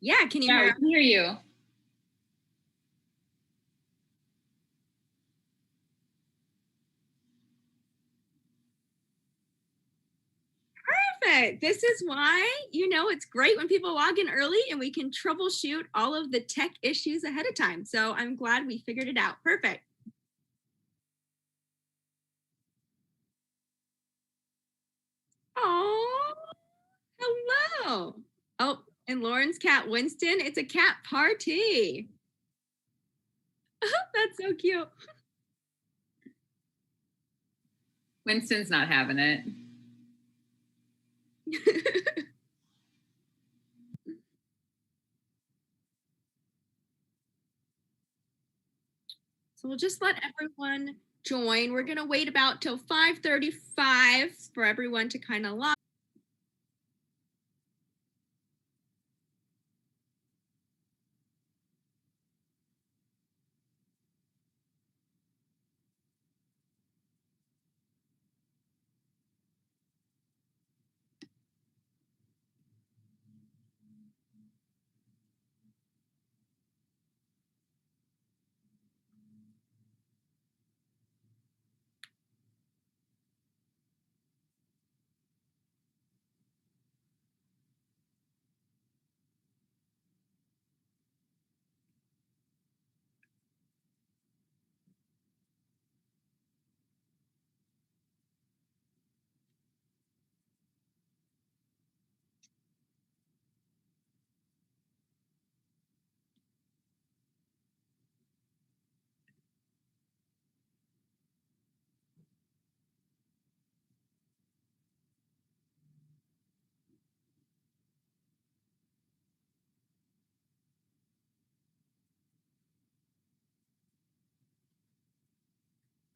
Yeah, can you Yeah, hear we us? can hear you. Perfect. This is why, it's great when people log in early and we can troubleshoot all of the tech issues ahead of time. So I'm glad we figured it out. Perfect. Oh, hello. Oh, and Lauren's cat, Winston, it's a cat party. That's so cute. Winston's not having it. So we'll just let everyone join. We're going to wait about till 5:35 for everyone to kind of log.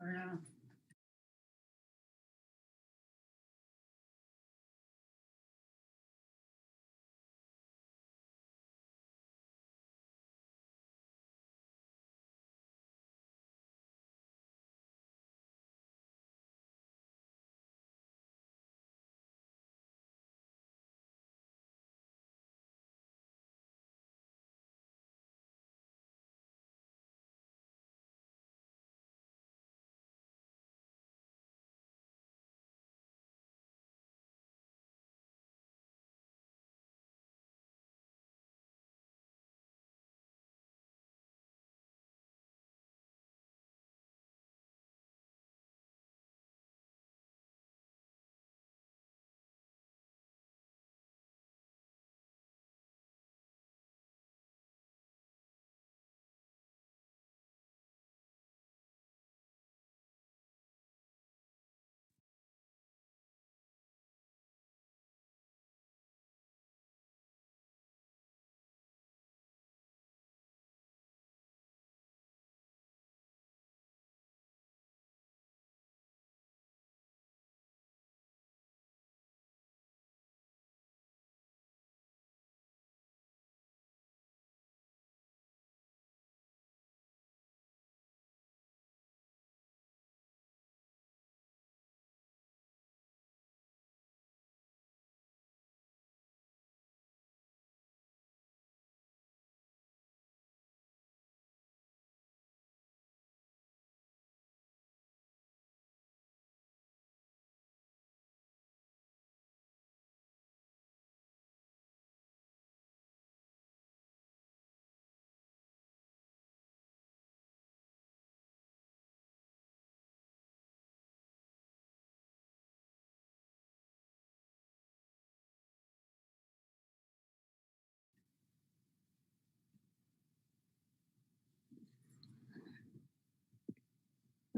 Yeah.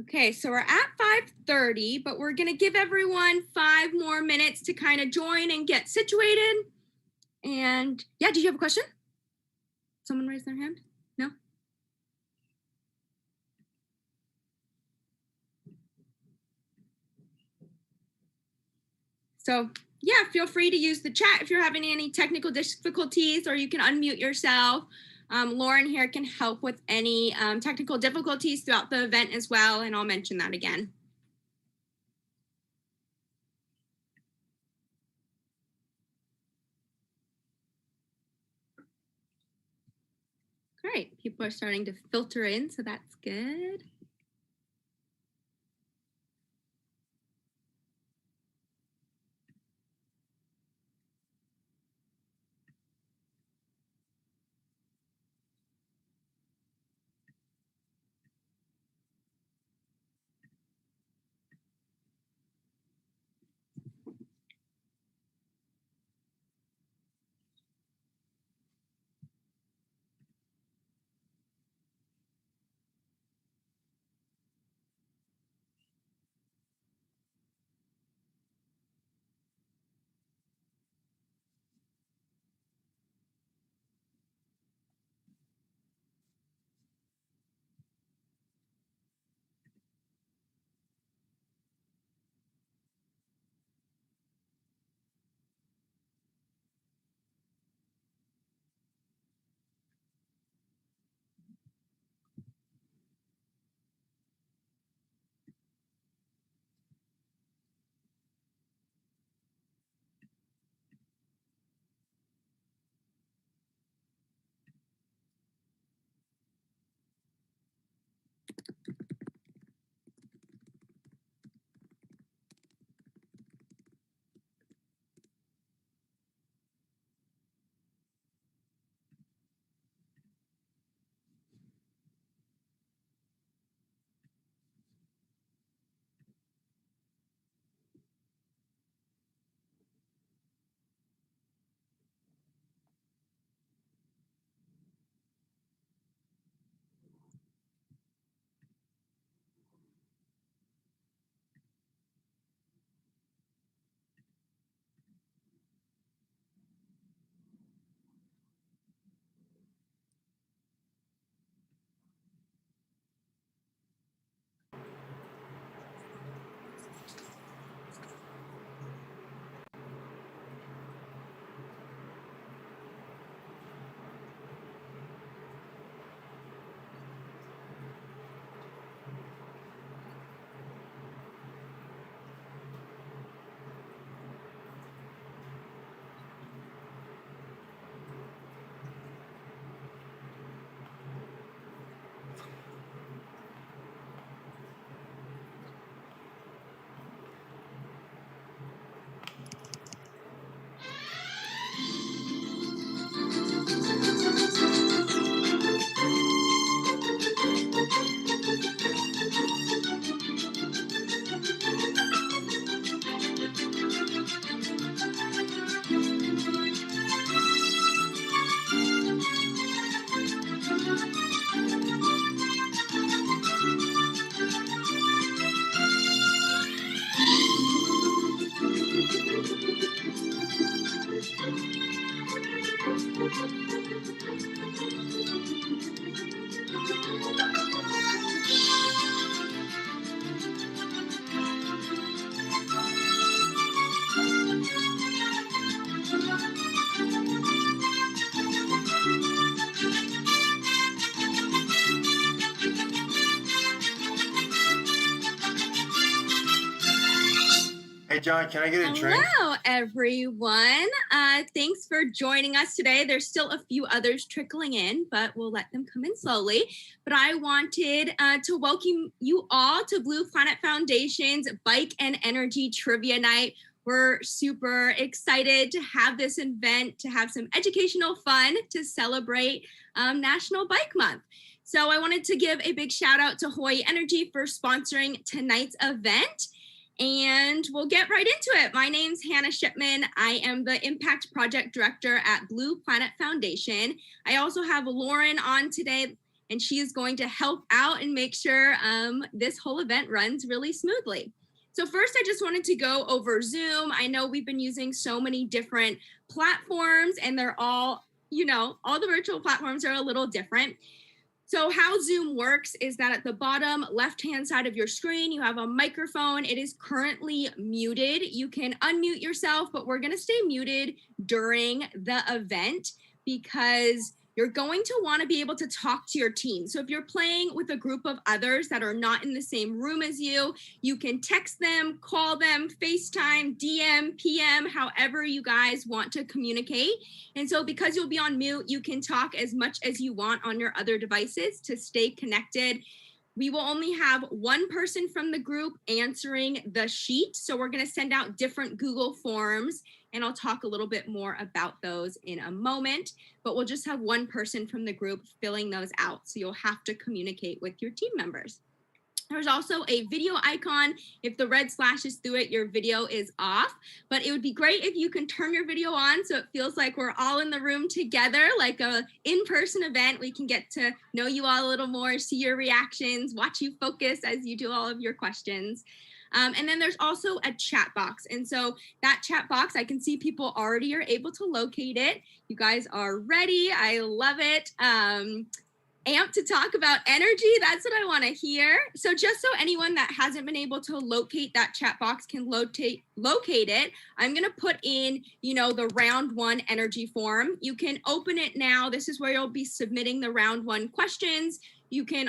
Okay, so we're at 5:30, but we're going to give everyone 5 more minutes to kind of join and get situated. And yeah, did you have a question? Someone raised their hand? No? So yeah, feel free to use the chat if you're having any technical difficulties, or you can unmute yourself. Lauren here can help with any technical difficulties throughout the event as well, and I'll mention that again. All right, people are starting to filter in, so that's good. Hey, John, can I get a drink? Hello, everyone. Thanks for joining us today. There's still a few others trickling in, but we'll let them come in slowly. But I wanted to welcome you all to Blue Planet Foundation's Bike and Energy Trivia Night. We're super excited to have this event, to have some educational fun, to celebrate National Bike Month. So I wanted to give a big shout out to Hawaii Energy for sponsoring tonight's event. And we'll get right into it. My name's Hannah Shipman. I am the Impact Project Director at Blue Planet Foundation. I also have Lauren on today, and she is going to help out and make sure this whole event runs really smoothly. So first, I just wanted to go over Zoom. I know we've been using so many different platforms, and they're all, all the virtual platforms are a little different. So how Zoom works is that at the bottom left-hand side of your screen, you have a microphone. It is currently muted. You can unmute yourself, but we're going to stay muted during the event because you're going to want to be able to talk to your team. So if you're playing with a group of others that are not in the same room as you, you can text them, call them, FaceTime, DM, PM, however you guys want to communicate. And so because you'll be on mute, you can talk as much as you want on your other devices to stay connected. We will only have one person from the group answering the sheet. So we're going to send out different Google Forms, and I'll talk a little bit more about those in a moment, but we'll just have one person from the group filling those out. So you'll have to communicate with your team members. There's also a video icon. If the red slashes through it, your video is off, but it would be great if you can turn your video on so it feels like we're all in the room together, like a in-person event. We can get to know you all a little more, see your reactions, watch you focus as you do all of your questions. And then there's also a chat box. And so that chat box, I can see people already are able to locate it. You guys are ready. I love it. Amped to talk about energy. That's what I want to hear. So just so anyone that hasn't been able to locate that chat box can locate it, I'm going to put in, the round 1 energy form. You can open it now. This is where you'll be submitting the round 1 questions.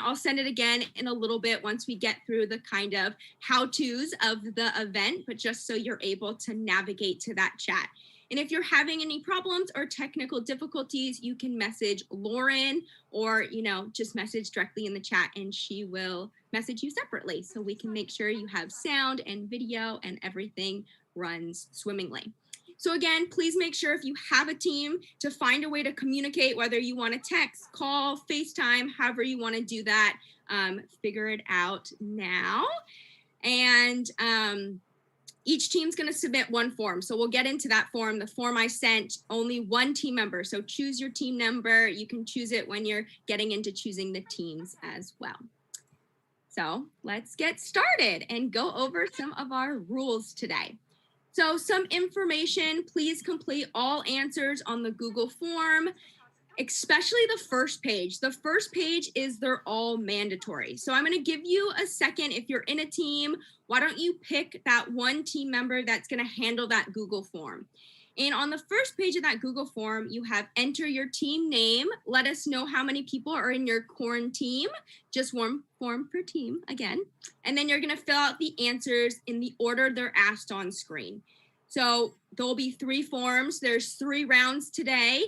I'll send it again in a little bit once we get through the kind of how-tos of the event, but just so you're able to navigate to that chat. And if you're having any problems or technical difficulties, you can message Lauren or, just message directly in the chat and she will message you separately so we can make sure you have sound and video and everything runs swimmingly. So again, please make sure if you have a team to find a way to communicate, whether you want to text, call, FaceTime, however you want to do that, figure it out now. And each team's going to submit one form. So we'll get into that form. The form I sent, only one team member. So choose your team number. You can choose it when you're getting into choosing the teams as well. So let's get started and go over some of our rules today. So some information, please complete all answers on the Google form, especially the first page. The first page they're all mandatory. So I'm going to give you a second. If you're in a team, why don't you pick that one team member that's going to handle that Google form? And on the first page of that Google form, you have enter your team name. Let us know how many people are in your quarantine. Just one form per team again. And then you're going to fill out the answers in the order they're asked on screen. So there'll be 3 forms. There's 3 rounds today.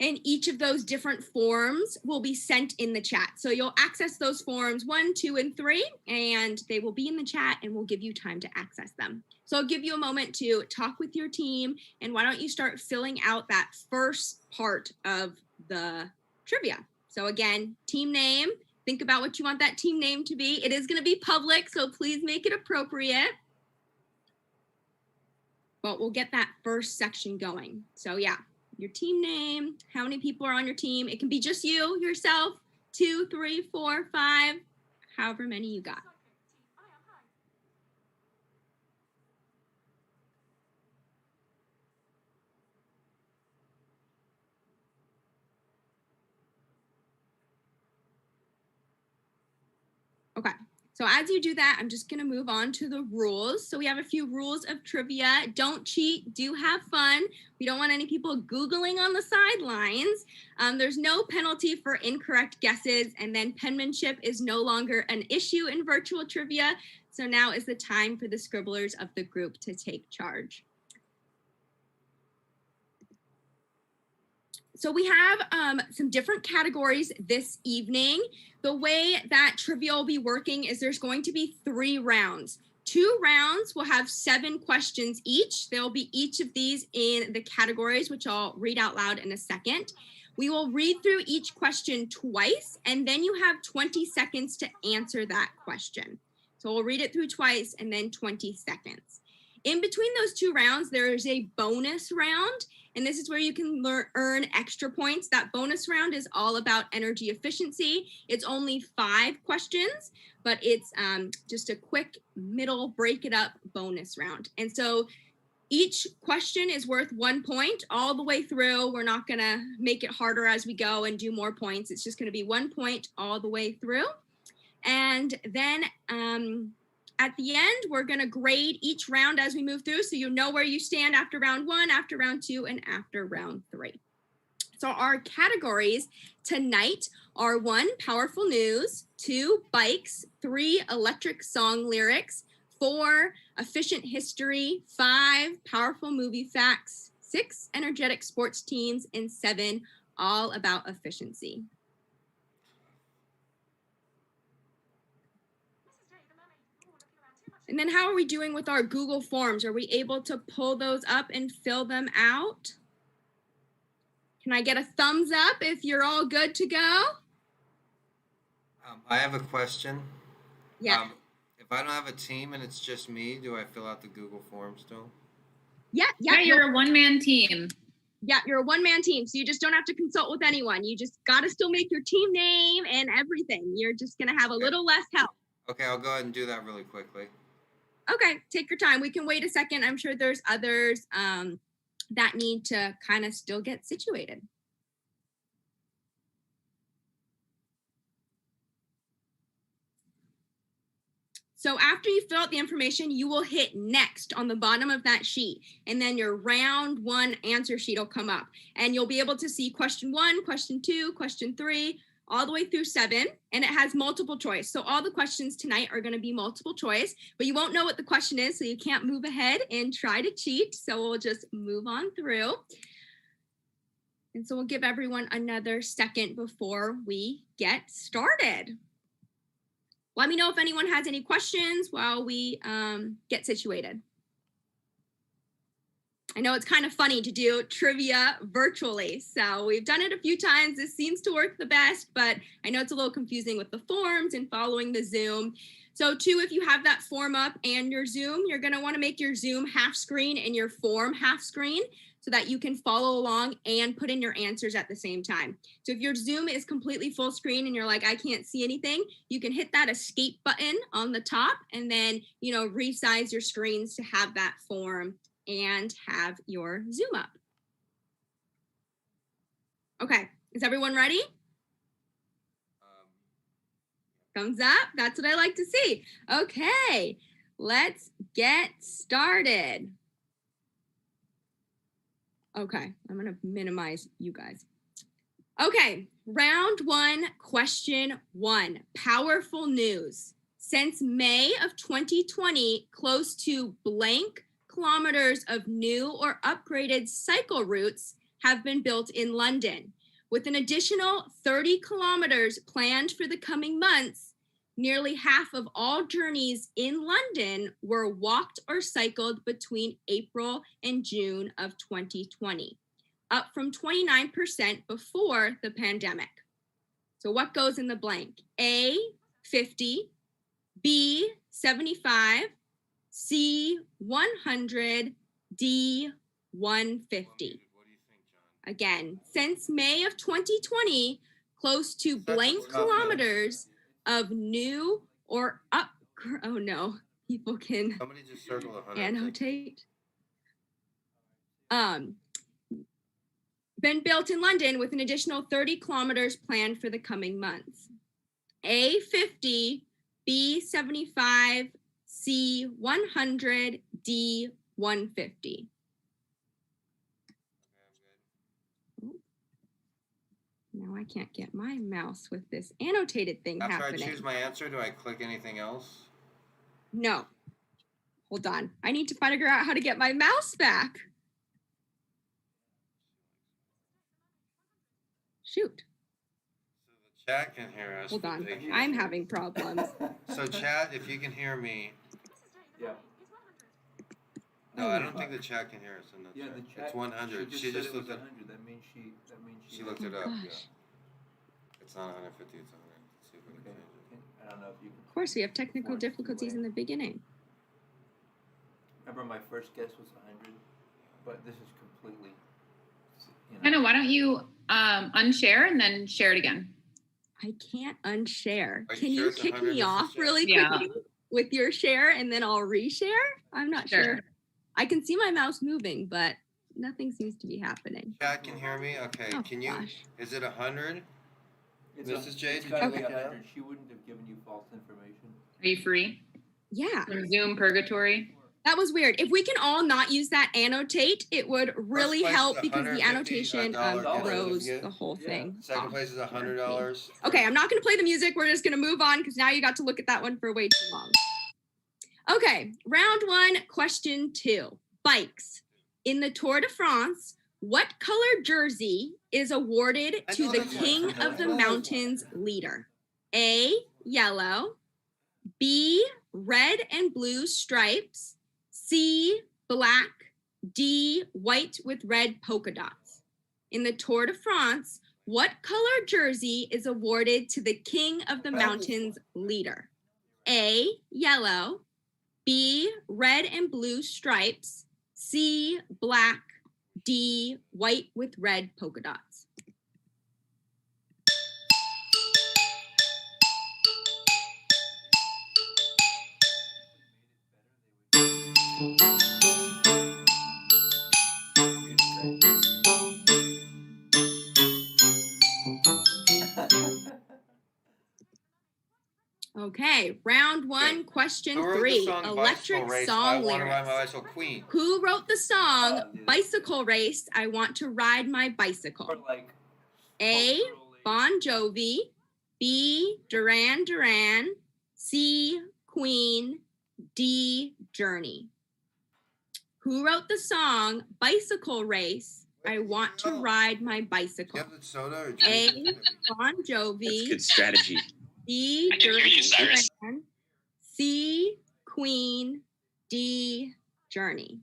And each of those different forms will be sent in the chat. So you'll access those forms 1, 2, and 3, and they will be in the chat and we'll give you time to access them. So I'll give you a moment to talk with your team, and why don't you start filling out that first part of the trivia. So again, team name, think about what you want that team name to be. It is going to be public, so please make it appropriate. But we'll get that first section going. So yeah. Your team name, how many people are on your team. It can be just you, yourself, 2, 3, 4, 5, however many you got. Okay. So as you do that, I'm just going to move on to the rules. So we have a few rules of trivia. Don't cheat. Do have fun. We don't want any people Googling on the sidelines. There's no penalty for incorrect guesses. And then penmanship is no longer an issue in virtual trivia. So now is the time for the scribblers of the group to take charge. So we have some different categories this evening. The way that trivia will be working is there's going to be 3 rounds. 2 rounds will have 7 questions each. There'll be each of these in the categories, which I'll read out loud in a second. We will read through each question twice, and then you have 20 seconds to answer that question. So we'll read it through twice and then 20 seconds. In between those 2 rounds, there is a bonus round, and this is where you can earn extra points. That bonus round is all about energy efficiency. It's only 5 questions, but it's just a quick middle break it up bonus round. And so each question is worth 1 point all the way through. We're not gonna make it harder as we go and do more points. It's just gonna be 1 point all the way through. And then at the end, we're going to grade each round as we move through, so you know where you stand after round 1, after round 2, and after round 3. So our categories tonight are 1, powerful news, 2, bikes, 3, electric song lyrics, 4, efficient history, 5, powerful movie facts, 6, energetic sports teams, and 7, all about efficiency. And then how are we doing with our Google Forms? Are we able to pull those up and fill them out? Can I get a thumbs up if you're all good to go? I have a question. Yeah. If I don't have a team and it's just me, do I fill out the Google form still? Yeah, You're a one-man team. Yeah, you're a one-man team, so you just don't have to consult with anyone. You just got to still make your team name and everything. You're just going to have a little less help. Okay, I'll go ahead and do that really quickly. Okay, take your time. We can wait a second. I'm sure there's others that need to kind of still get situated. So after you fill out the information, you will hit next on the bottom of that sheet, and then your round 1 answer sheet will come up, and you'll be able to see question 1, question 2, question 3, all the way through 7, and it has multiple choice. So all the questions tonight are going to be multiple choice, but you won't know what the question is, so you can't move ahead and try to cheat. So we'll just move on through. And so we'll give everyone another second before we get started. Let me know if anyone has any questions while we get situated. I know it's kind of funny to do trivia virtually, so we've done it a few times. This seems to work the best, but I know it's a little confusing with the forms and following the Zoom. So too, if you have that form up and your Zoom, you're gonna wanna make your Zoom half screen and your form half screen so that you can follow along and put in your answers at the same time. So if your Zoom is completely full screen and you're like, I can't see anything, you can hit that escape button on the top and then, resize your screens to have that form and have your Zoom up. Okay, is everyone ready? Thumbs up, that's what I like to see. Okay, let's get started. Okay, I'm gonna minimize you guys. Okay, round 1, question 1, powerful news. Since May of 2020, close to blank kilometers of new or upgraded cycle routes have been built in London. With an additional 30 kilometers planned for the coming months, nearly half of all journeys in London were walked or cycled between April and June of 2020, up from 29% before the pandemic. So what goes in the blank? A, 50, B, 75, C, 100, D, 150. What do you think, John? Again, since May of 2020, close to blank kilometers of new or up. Oh no, people can Somebody just circle 100. annotate. Been built in London with an additional 30 kilometers planned for the coming months. A, 50, B, 75, C, 100, D, 150. Now I can't get my mouse with this annotated thing After happening. I choose my answer, do I click anything else? No. Hold on. I need to figure out how to get my mouse back. Shoot. So the chat can hear us. Hold on. I'm having problems. So chat, if you can hear me. Yeah. No, I don't think the chat can hear us in the Yeah, chat. the chat. It's 100. She just looked said it. it was 100. That means she She looked it up. Gosh. Yeah. It's not 150. It's 100. Let's see if we can Okay. change it. I don't know if you can. Of course, we have technical difficulties in the beginning. Remember, my first guess was 100, but this is completely. Hannah, why don't you unshare and then share it again? I can't unshare. Are you Can sure you it's kick 100, me Mrs. off J? really Yeah. quickly with your share and then I'll reshare? I'm not sure. I can see my mouse moving, but nothing seems to be happening. Chat can hear me? Okay. Oh, Can you? gosh. Is it 100? Mrs. J, It's did gotta you be look it up? 100. She wouldn't have given you false information. Are you free Yeah. from Zoom purgatory? That was weird. If we can all not use that annotate, it would really place is help because the $150, annotation $1 throws gift. the whole Yeah. thing. Second off place is for me. $100. Okay, I'm not going to play the music. We're just going to move on because now you got to look at that one for way too long. Okay, round 1, question 2. Bikes. In the Tour de France, what color jersey is awarded I to know the this King one. of the I know this Mountains leader? A, yellow. B, red and blue stripes. C, black. D, white with red polka dots. In the Tour de France, what color jersey is awarded to the King of the Mountains leader? A, yellow. B, red and blue stripes. C, black. D, white with red polka dots. Okay, round 1, Okay. question Who wrote the 3. song Electric Bicycle Race? I song Want to Ride My lyrics. Bicycle, Queen. Who wrote the song dude. Bicycle Race? I Want to Ride My Bicycle. Or like A, culturally- Bon Jovi. B, Duran Duran. C, Queen. D, Journey. Who wrote the song Bicycle Race? I Want to Ride My Do Bicycle. you have the soda or A, juice? Bon That's Jovi. good strategy. B, I can hear you, Cyrus. Duran. C, Queen. D, Journey.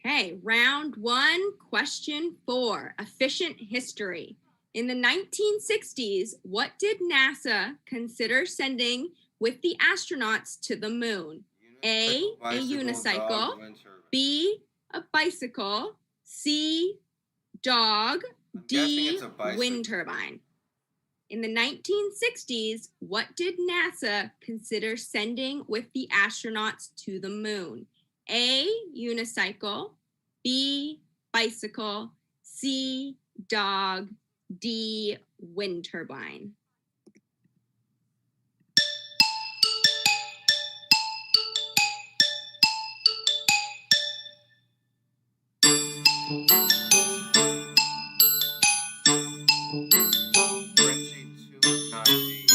Okay, round 1, question 4, efficient history. In the 1960s, what did NASA consider sending with the astronauts to the moon? A unicycle. Dog, wind turbine. B, a bicycle. C, dog. I'm guessing D, it's a bicycle. wind turbine. In the 1960s, what did NASA consider sending with the astronauts to the moon? A, unicycle. B, bicycle. C, dog. D, wind turbine. Spreadsheet 2, not D.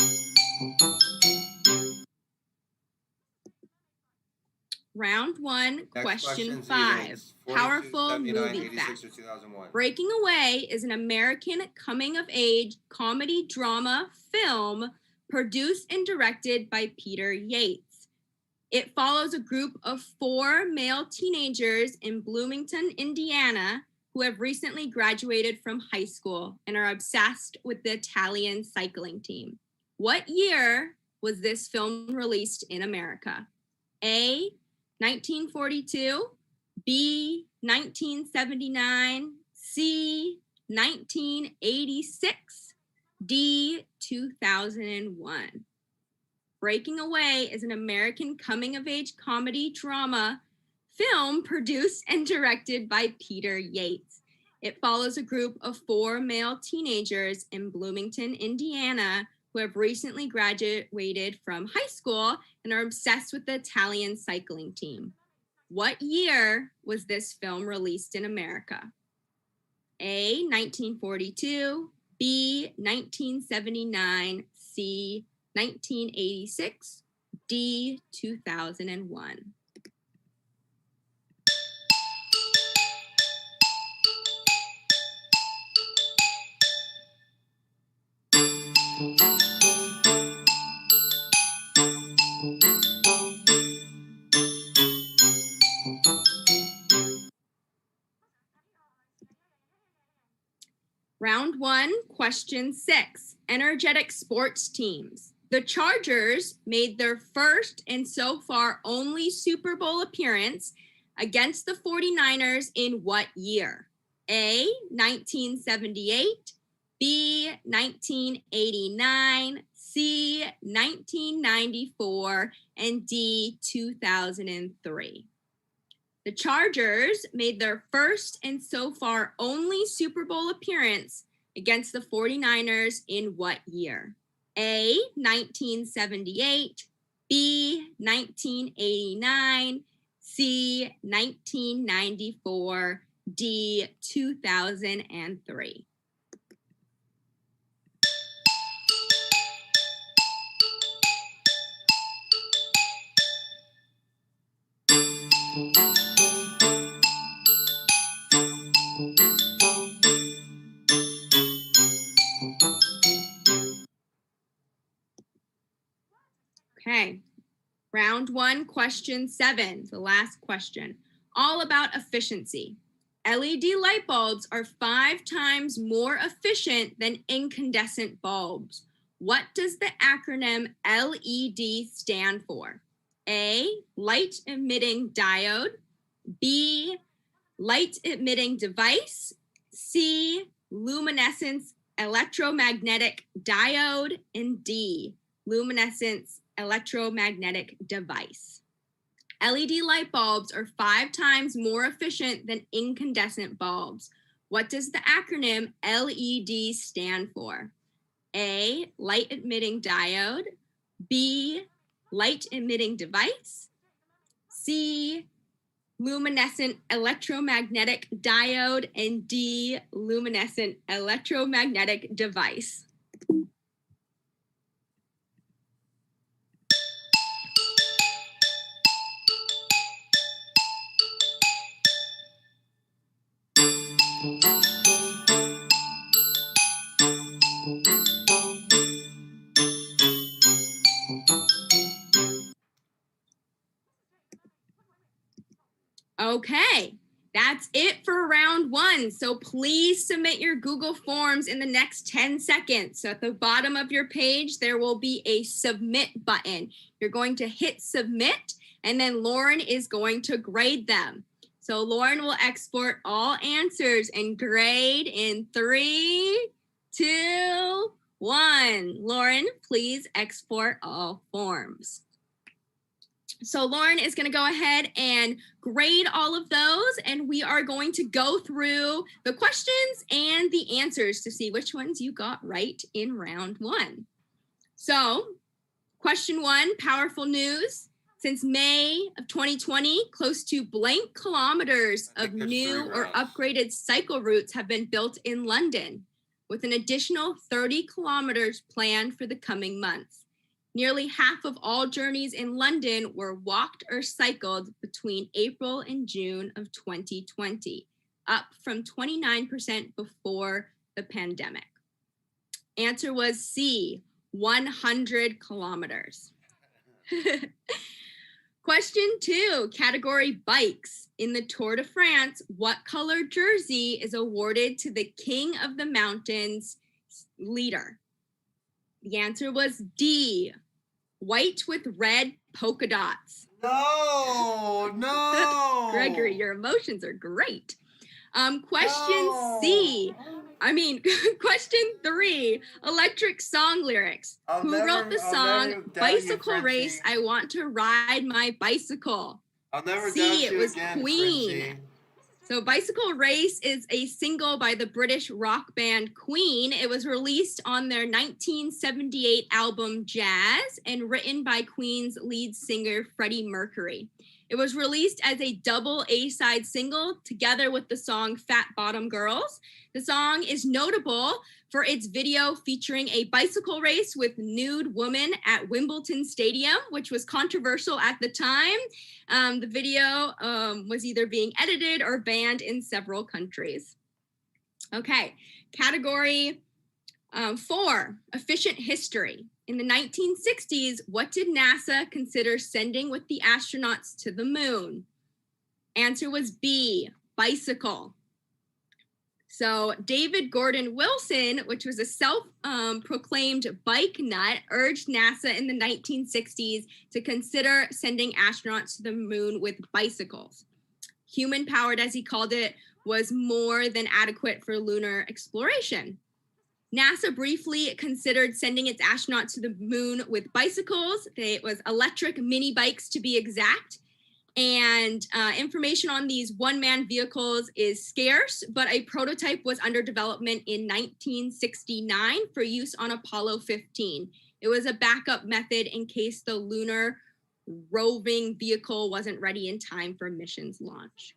Round 1, Next question question's 5. either 42, Powerful 79, movie 86, facts. or 2001. Breaking Away is an American coming-of-age comedy drama film produced and directed by Peter Yates. It follows a group of 4 male teenagers in Bloomington, Indiana, who have recently graduated from high school and are obsessed with the Italian cycling team. What year was this film released in America? A, 1942. B, 1979. C, 1986. D, 2001. Breaking Away is an American coming-of-age comedy drama film produced and directed by Peter Yates. It follows a group of 4 male teenagers in Bloomington, Indiana, who have recently graduated from high school and are obsessed with the Italian cycling team. What year was this film released in America? A, 1942. B, 1979. C, 1986. D, 2001. Round 1, question 6, energetic sports teams. The Chargers made their first and so far only Super Bowl appearance against the 49ers in what year? A, 1978, B, 1989, C, 1994, and D, 2003. The Chargers made their first and so far only Super Bowl appearance against the 49ers in what year? A, 1978, B, 1989, C, 1994, D, 2003. Okay, round one, question 7, the last question, all about efficiency. LED light bulbs are 5 times more efficient than incandescent bulbs. What does the acronym LED stand for? A, light emitting diode, B, light emitting device, C, luminescence electromagnetic diode, and D, luminescence electromagnetic device. LED light bulbs are 5 times more efficient than incandescent bulbs. What does the acronym LED stand for? A, light emitting diode, B, light emitting device, C, luminescent electromagnetic diode, and D, luminescent electromagnetic device. Okay, that's it for round 1. So please submit your Google Forms in the next 10 seconds. So at the bottom of your page, there will be a submit button. You're going to hit submit, and then Lauren is going to grade them. So Lauren will export all answers and grade in 3, 2, 1. Lauren, please export all forms. So Lauren is going to go ahead and grade all of those, and we are going to go through the questions and the answers to see which ones you got right in round 1. So question 1, powerful news. Since May of 2020, close to blank kilometers of new or upgraded cycle routes have been built in London, with an additional 30 kilometers planned for the coming months. Nearly half of all journeys in London were walked or cycled between April and June of 2020, up from 29% before the pandemic. Answer was C, 100 kilometers. Question 2, category bikes. In the Tour de France, what color jersey is awarded to the King of the Mountains leader? The answer was D, white with red polka dots. No. Gregory, your emotions are great. Question 3, electric song lyrics. Who wrote the song Bicycle Race, I Want to Ride My Bicycle? I'll never C, it was again, Queen. Fritzy. So Bicycle Race is a single by the British rock band Queen. It was released on their 1978 album Jazz and written by Queen's lead singer Freddie Mercury. It was released as a double A-side single together with the song Fat Bottom Girls. The song is notable for its video featuring a bicycle race with nude women at Wimbledon Stadium, which was controversial at the time. The video was either being edited or banned in several countries. Okay, category 4, efficient history. In the 1960s, what did NASA consider sending with the astronauts to the moon? Answer was B, bicycle. So David Gordon Wilson, which was a self-proclaimed bike nut, urged NASA in the 1960s to consider sending astronauts to the moon with bicycles. Human-powered, as he called it, was more than adequate for lunar exploration. NASA briefly considered sending its astronauts to the moon with bicycles. It was electric mini bikes to be exact. And information on these one-man vehicles is scarce, but a prototype was under development in 1969 for use on Apollo 15. It was a backup method in case the lunar roving vehicle wasn't ready in time for mission's launch.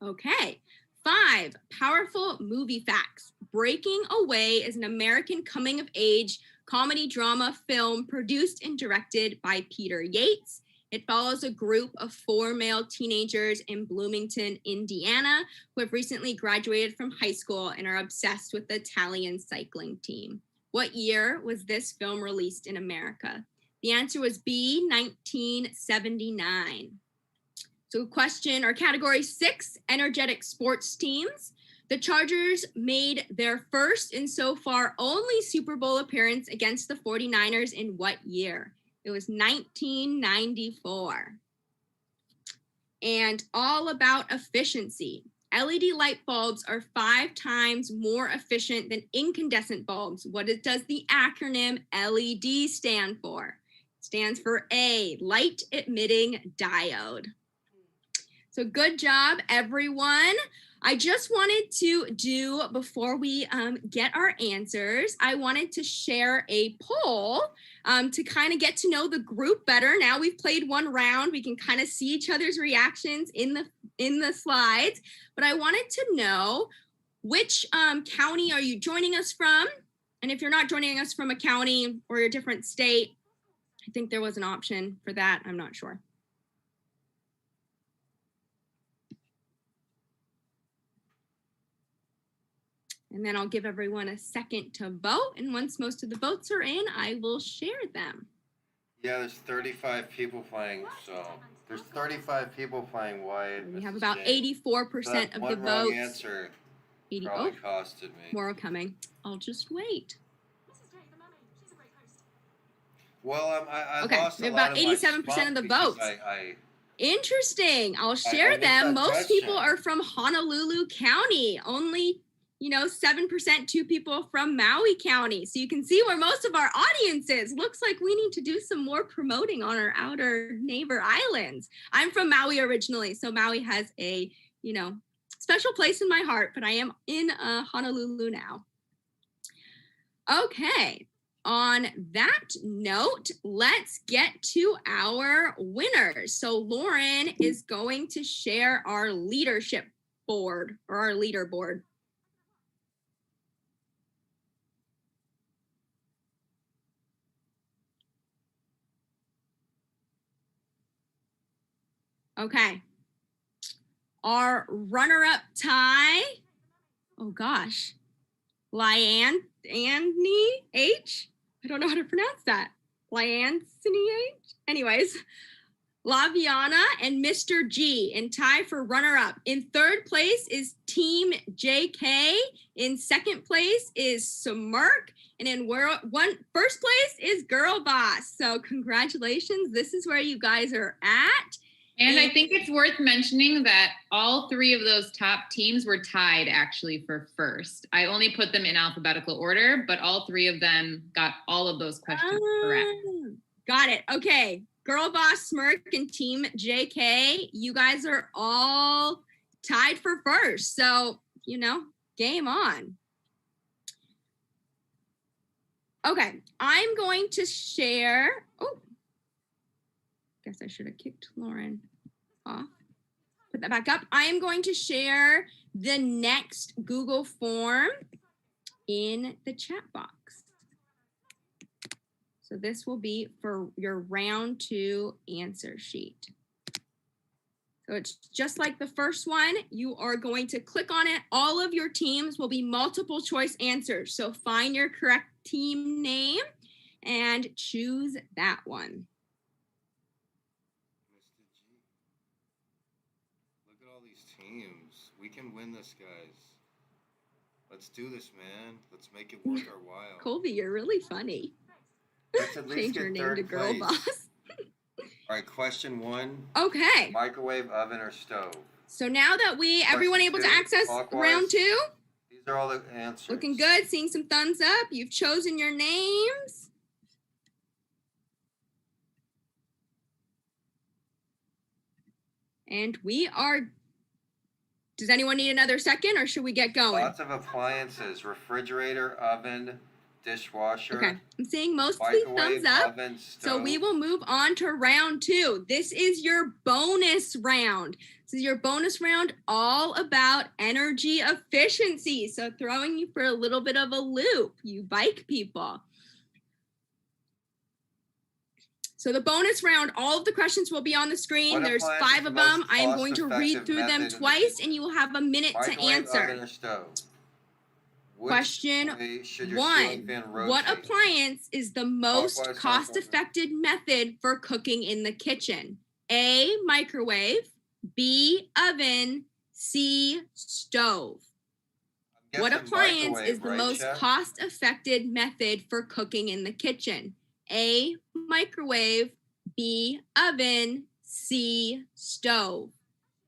Okay, 5 powerful movie facts. Breaking Away is an American coming-of-age comedy drama film produced and directed by Peter Yates. It follows a group of 4 male teenagers in Bloomington, Indiana, who have recently graduated from high school and are obsessed with the Italian cycling team. What year was this film released in America? The answer was B, 1979. So question or category 6, energetic sports teams. The Chargers made their first and so far only Super Bowl appearance against the 49ers in what year? It was 1994. And all about efficiency. LED light bulbs are 5 times more efficient than incandescent bulbs. What does the acronym LED stand for? It stands for A, light emitting diode. So good job, everyone. I just wanted to do, before we get our answers, I wanted to share a poll to kind of get to know the group better. Now we've played one round, we can kind of see each other's reactions in the slides, but I wanted to know which county are you joining us from? And if you're not joining us from a county or a different state, I think there was an option for that, I'm not sure. And then I'll give everyone a second to vote. And once most of the votes are in, I will share them. Yeah, there's 35 people playing, so there's 35 people playing Wyatt. And we have about 84% of the votes. One wrong answer probably costed me. More coming. I'll just wait. Well, I okay, lost we have a lot about of 87% of the votes. Interesting. I'll share them. Most people are from Honolulu County. Only 7%, 2 people from Maui County. So you can see where most of our audience is. Looks like we need to do some more promoting on our outer neighbor islands. I'm from Maui originally, so Maui has a, special place in my heart, but I am in Honolulu now. Okay, on that note, let's get to our winners. So Lauren is going to share our leadership board or our leaderboard. Okay. Our runner-up tie, oh gosh, Lyanne H. I don't know how to pronounce that. Lyanne H. Anyways, Laviana and Mr.G in tie for runner-up. In 3rd place is Team JK. In 2nd place is Smirk. And in 1st place is Girl Boss. So congratulations. This is where you guys are at. And I think it's worth mentioning that all 3 of those top teams were tied actually for first. I only put them in alphabetical order, but all 3 of them got all of those questions correct. Got it. Okay. Girl Boss, Smirk, and Team JK, you guys are all tied for first. So, game on. Okay. I'm going to share. Oh, guess I should have kicked Lauren off. Put that back up. I am going to share the next Google form in the chat box. So this will be for your round 2 answer sheet. So it's just like the first one. You are going to click on it. All of your teams will be multiple choice answers. So find your correct team name and choose that one. Mr.G. Look at all these teams. We can win this, guys. Let's do this, man. Let's make it worth our while. Colby, you're really funny. Let's at least Change your get name to 3rd Girl place. Boss. All right, question 1. Okay. Microwave, oven, or stove? So now that everyone able to access clockwise. round 2? These They're all the answers. Looking good. Seeing some thumbs up. You've chosen your names. And we are, does anyone need another second or should we get going? Lots of appliances, refrigerator, oven, dishwasher. Okay, I'm seeing mostly thumbs up. Oven, stove. So we will move on to round 2. This is your bonus round. This is your bonus round all about energy efficiency. So throwing you for a little bit of a loop, you bike people. So the bonus round, all of the questions will be on the screen. There's 5 of them. I am going to read through them twice and you will have a minute to answer. Oven or stove? Question 1. What appliance is the most cost-effective method for cooking in the kitchen? A, microwave, B, oven, C, stove. What appliance is the most cost-effective method for cooking in the kitchen? A, microwave, B, oven, C, stove.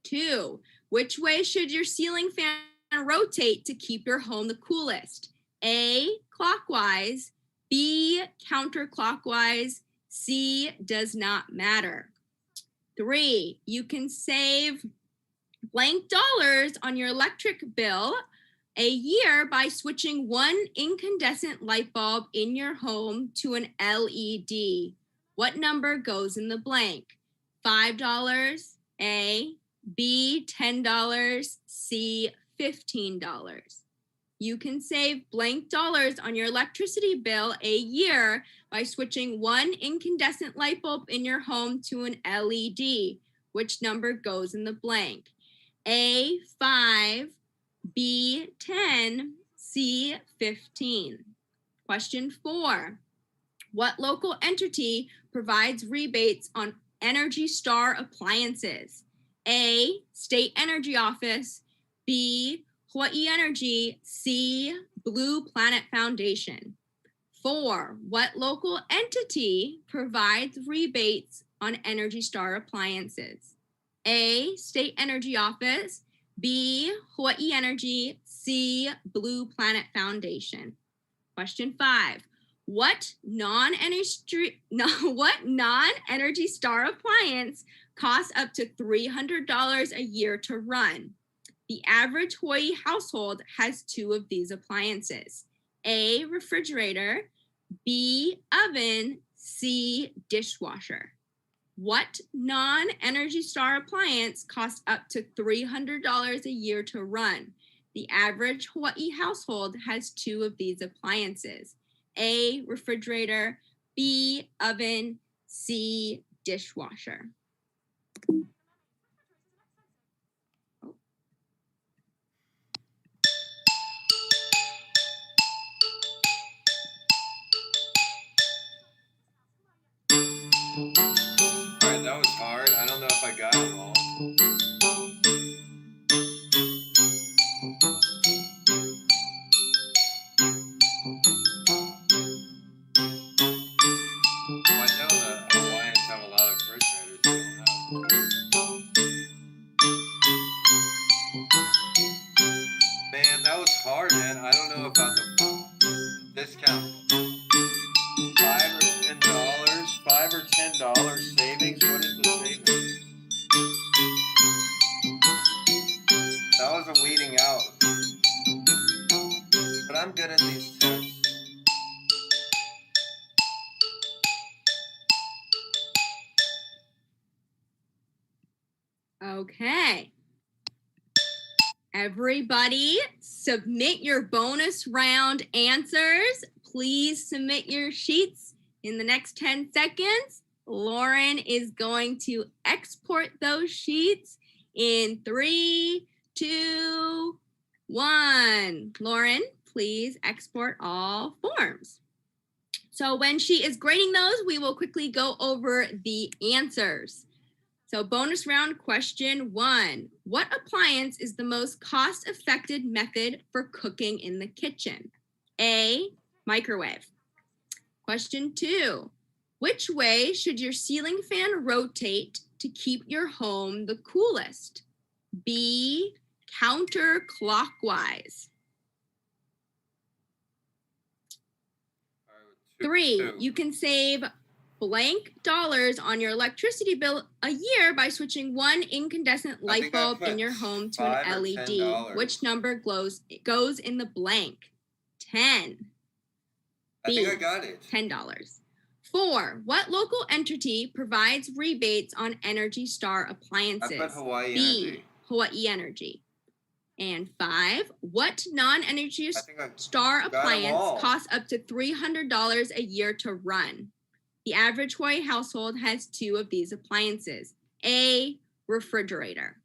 2. Which way should your ceiling fan rotate to keep your home the coolest? A, clockwise, B, counterclockwise, C, does not matter. 3, you can save blank dollars on your electric bill a year by switching one incandescent light bulb in your home to an LED. What number goes in the blank? $5, A, B, $10, C, $15. You can save blank dollars on your electricity bill a year by switching one incandescent light bulb in your home to an LED. Which number goes in the blank? A, 5, B, 10, C, 15. Question 4. What local entity provides rebates on Energy Star appliances? A, State Energy Office, B, Hawaii Energy, C, Blue Planet Foundation. 4, what local entity provides rebates on Energy Star appliances? A, State Energy Office, B, Hawaii Energy, C, Blue Planet Foundation. Question 5. What non-Energy Star appliance costs up to $300 a year to run? The average Hawaii household has 2 of these appliances. A, refrigerator, B, oven, C, dishwasher. What non-Energy Star appliance costs up to $300 a year to run? The average Hawaii household has 2 of these appliances. A, refrigerator, B, oven, C, dishwasher. All right, that was hard. I don't know if I got it all. I know the Hawaiians have a lot of refrigerators. We don't have. Man, that was hard, man. I don't know about the discount. $5 or $10 savings. What is the savings? That was a weeding out. But I'm good at these tests. Okay. Everybody, submit your bonus round answers. Please submit your sheets in the next 10 seconds. Lauren is going to export those sheets in 3, 2, 1. Lauren, please export all forms. So when she is grading those, we will quickly go over the answers. So bonus round question 1. What appliance is the most cost-effective method for cooking in the kitchen? A, microwave. Question 2. Which way should your ceiling fan rotate to keep your home the coolest? B, counterclockwise. 3, Two. you can save blank dollars on your electricity bill a year by switching one incandescent I light think I bulb in put your home to $5 an or LED. $10. Which number goes in the blank? 10. I think I B, got it. $10. 4, what local entity provides rebates on Energy Star appliances? I put Hawaii B, Energy. Hawaii Energy. And 5, what non-Energy I think I Star got 'em appliance all. costs up to $300 a year to run? The average Hawaii household has 2 of these appliances. A, refrigerator.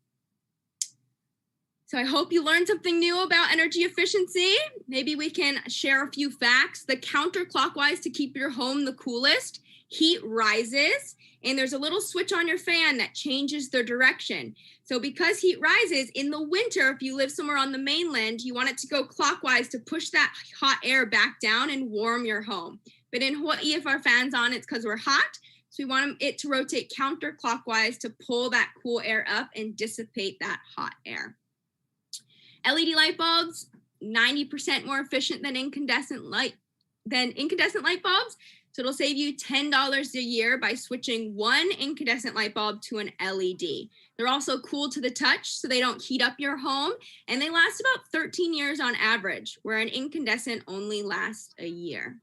So I hope you learned something new about energy efficiency. Maybe we can share a few facts. The counterclockwise to keep your home the coolest, heat rises, and there's a little switch on your fan that changes the direction. So because heat rises, in the winter, if you live somewhere on the mainland, you want it to go clockwise to push that hot air back down and warm your home. But in Hawaii, if our fan's on, it's because we're hot. So we want it to rotate counterclockwise to pull that cool air up and dissipate that hot air. LED light bulbs, 90% more efficient than incandescent light bulbs. So it'll save you $10 a year by switching one incandescent light bulb to an LED. They're also cool to the touch, so they don't heat up your home, and they last about 13 years on average, where an incandescent only lasts a year.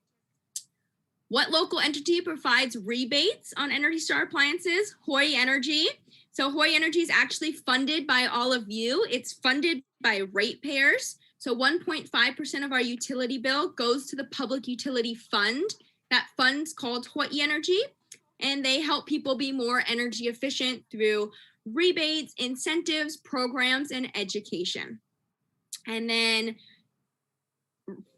What local entity provides rebates on Energy Star appliances? Hawaii Energy. So Hawaii Energy is actually funded by all of you. It's funded by ratepayers. So 1.5% of our utility bill goes to the Public Utility Fund. That fund's called Hawaii Energy, and they help people be more energy efficient through rebates, incentives, programs, and education. And then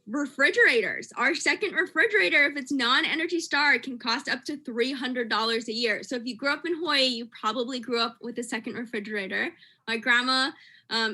refrigerators. Our second refrigerator, if it's non-Energy Star, it can cost up to $300 a year. So if you grew up in Hawaii, you probably grew up with a second refrigerator. My grandma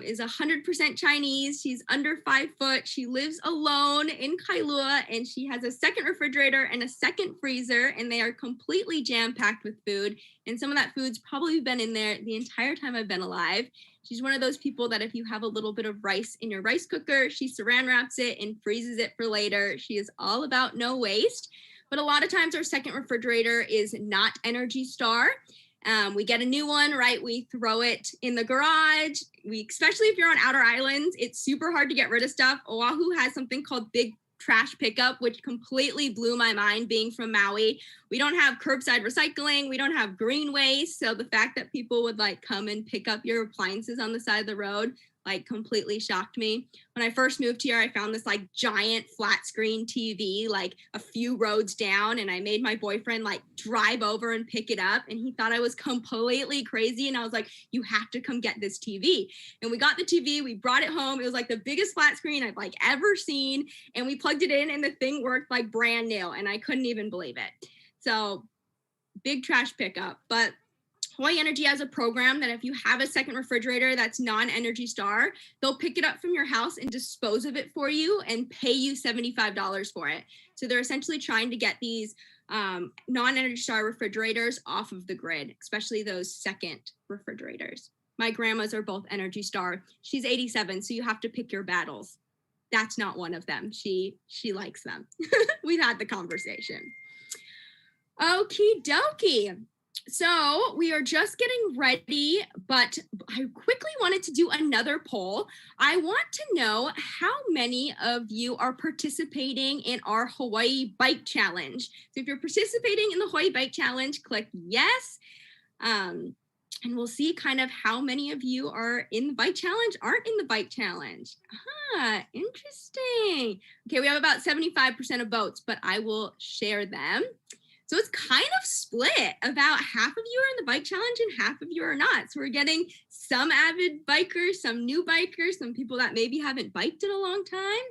is 100% Chinese. She's under 5 foot. She lives alone in Kailua, and she has a second refrigerator and a second freezer, and they are completely jam-packed with food. And some of that food's probably been in there the entire time I've been alive. She's one of those people that if you have a little bit of rice in your rice cooker, she saran wraps it and freezes it for later. She is all about no waste. But a lot of times our second refrigerator is not Energy Star. We get a new one, right? We throw it in the garage. Especially if you're on outer islands, it's super hard to get rid of stuff. Oahu has something called Big Trash Pickup, which completely blew my mind being from Maui. We don't have curbside recycling. We don't have green waste. So the fact that people would come and pick up your appliances on the side of the road, completely shocked me. When I first moved here, I found this giant flat screen TV, a few roads down, and I made my boyfriend drive over and pick it up, and he thought I was completely crazy. And I was like, you have to come get this TV. And we got the TV, we brought it home. It was the biggest flat screen I've ever seen. And we plugged it in and the thing worked brand new, and I couldn't even believe it. So big trash pickup. But Hawaii Energy has a program that if you have a second refrigerator that's non-Energy Star, they'll pick it up from your house and dispose of it for you and pay you $75 for it. So they're essentially trying to get these non-Energy Star refrigerators off of the grid, especially those second refrigerators. My grandmas are both Energy Star. She's 87, so you have to pick your battles. That's not one of them. She likes them. We've had the conversation. Okie dokie. So we are just getting ready, but I quickly wanted to do another poll. I want to know how many of you are participating in our Hawaii Bike Challenge. So if you're participating in the Hawaii Bike Challenge, click yes. And we'll see kind of how many of you are in the Bike Challenge, aren't in the Bike Challenge. Interesting. Okay, we have about 75% of votes, but I will share them. So it's kind of split. About half of you are in the Bike Challenge and half of you are not. So we're getting some avid bikers, some new bikers, some people that maybe haven't biked in a long time.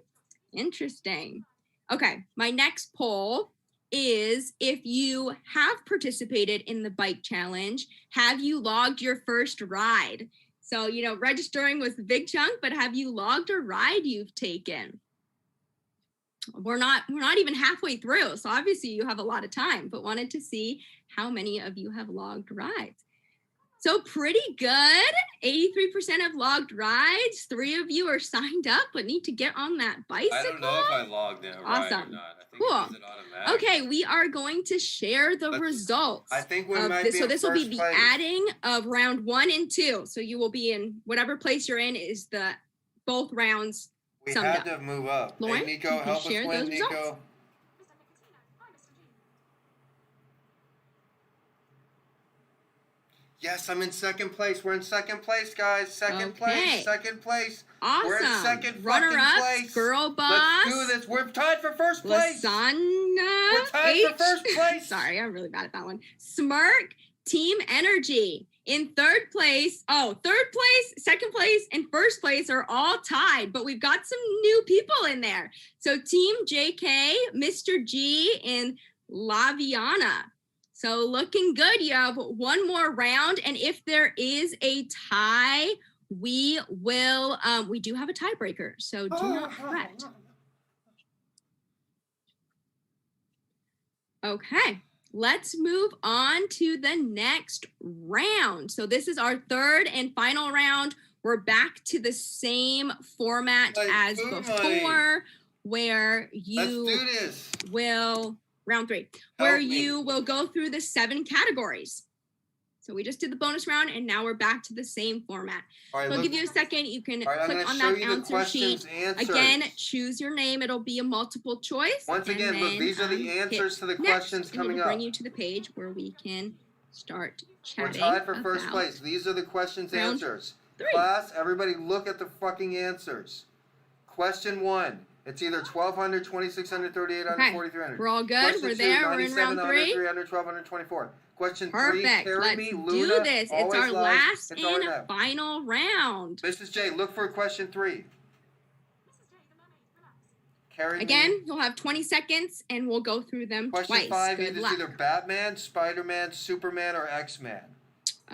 Interesting. Okay, my next poll is if you have participated in the Bike Challenge, have you logged your first ride? So, registering was the big chunk, but have you logged a ride you've taken? We're not even halfway through, so obviously you have a lot of time, but wanted to see how many of you have logged rides. So pretty good. 83% have logged rides. 3 of you are signed up, but need to get on that bicycle. I don't know if I logged in right or Awesome. not. I think Cool. it does it automatically. Okay, we are going to share the results. I think we of might this. be So in this will be first the place. adding of round 1 and 2. So you will be in whatever place you're in is the both rounds We summed had up. to move up. Lauren, hey, you Nico, can help share us win, those Nico. results. Yes, I'm in second place. We're in second place, guys. Second Okay. place. Second place. Awesome. We're in second Runner fucking up, place. Girl Boss. Let's do this. We're tied for first place. Lasagna. We're tied for first place. Sorry, I'm really bad at that one. Smirk, Team Energy. In third place, second place, and first place are all tied, but we've got some new people in there. So Team JK, Mr.G, and Laviana. So looking good. You have one more round, and if there is a tie, we will. We do have a tiebreaker, so do not fret. Okay, let's move on to the next round. So this is our third and final round. We're back to the same format as before, where you Let's do this. will. Round 3, where you will go through the 7 categories. So we just did the bonus round, and now we're back to the same format. All right, so I'll give you a second. You can all right, click on that answer sheet. Again, choose your name. It'll be a multiple choice. Once again, look, these are the answers to the questions coming up. Bring you to the page where we can start chatting. We're tied for first place. These are the questions answers. 3. Class, everybody look at the fucking answers. Question 1. It's either 1,200, 2,600, 3,800, 4,300. We're all good. Question We're there. 2, We're in round 3. 300, 1,200, 24. Question 3, Perfect. carry Let's me, do Luna, this. It's always our love. last It's all and right now. final round. Mrs. J, look for question 3. Carry Again, me. you'll have 20 seconds, and we'll go through them Question twice. 5, Good it's luck. either Batman, Spider-Man, Superman, or X-Man.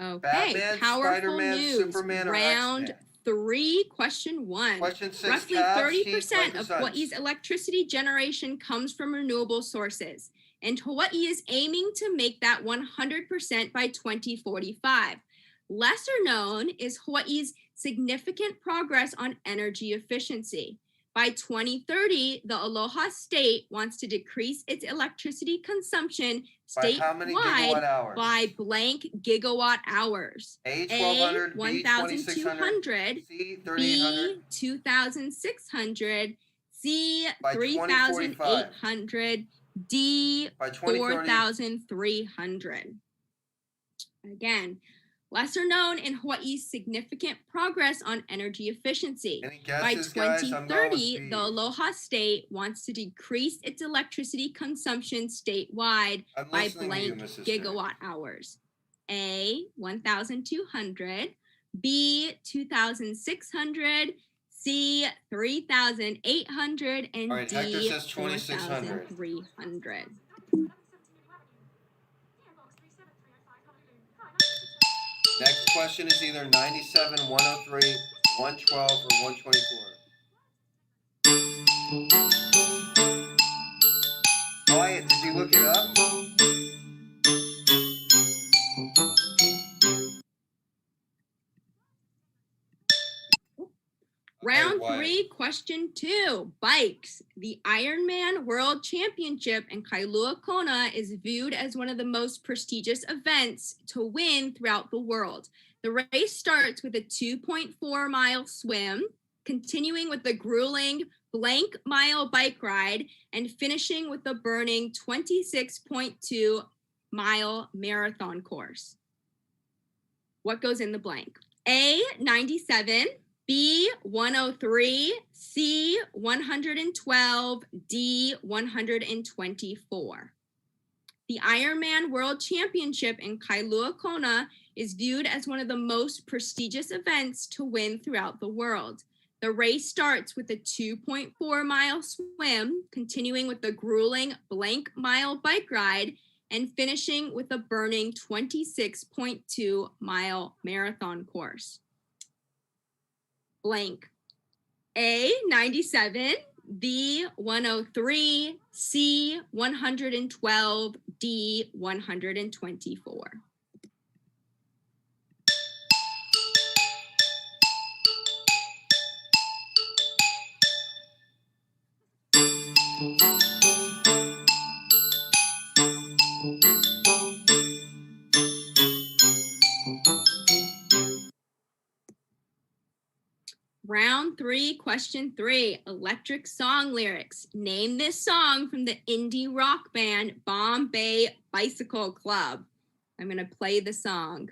Okay, Batman, powerful Spider-Man, news. Superman, or Round X-Man. 3, question 1. Question 6, Roughly Cavs, Heat, 30% Lakers, of Suns. Hawaii's electricity generation comes from renewable sources, and Hawaii is aiming to make that 100% by 2045. Lesser known is Hawaii's significant progress on energy efficiency. By 2030, the Aloha State wants to decrease its electricity consumption statewide by blank gigawatt hours. A, 1,200, B, 1,200, C, B, 3,800. 2,600, C, By 3,800, D, By 2030. 4,300. Again, lesser known in Hawaii's significant progress on energy efficiency. Any By guesses, guys? I'm going with 2030, B. the Aloha State wants to decrease its electricity consumption statewide I'm by listening to you, blank Mrs. J. gigawatt hours. A, 1,200, B, 2,600, C, 3,800, and All right, Hector D, says 2,600. 4,300. Next question is either 97, 103, 112, or 124. Wyatt, did you look it up? Round Wyatt. 3, question 2, bikes. The Ironman World Championship in Kailua Kona is viewed as one of the most prestigious events to win throughout the world. The race starts with a 2.4-mile swim, continuing with the grueling blank mile bike ride, and finishing with the burning 26.2-mile marathon course. What goes in the blank? A, 97, B, 103, C, 112, D, 124. The Ironman World Championship in Kailua Kona is viewed as one of the most prestigious events to win throughout the world. The race starts with a 2.4-mile swim, continuing with the grueling blank mile bike ride, and finishing with a burning 26.2-mile marathon course. Blank. A, 97, B, 103, C, 112, D, 124. Round 3, question 3, electric song lyrics. Name this song from the indie rock band Bombay Bicycle Club. I'm going to play the song.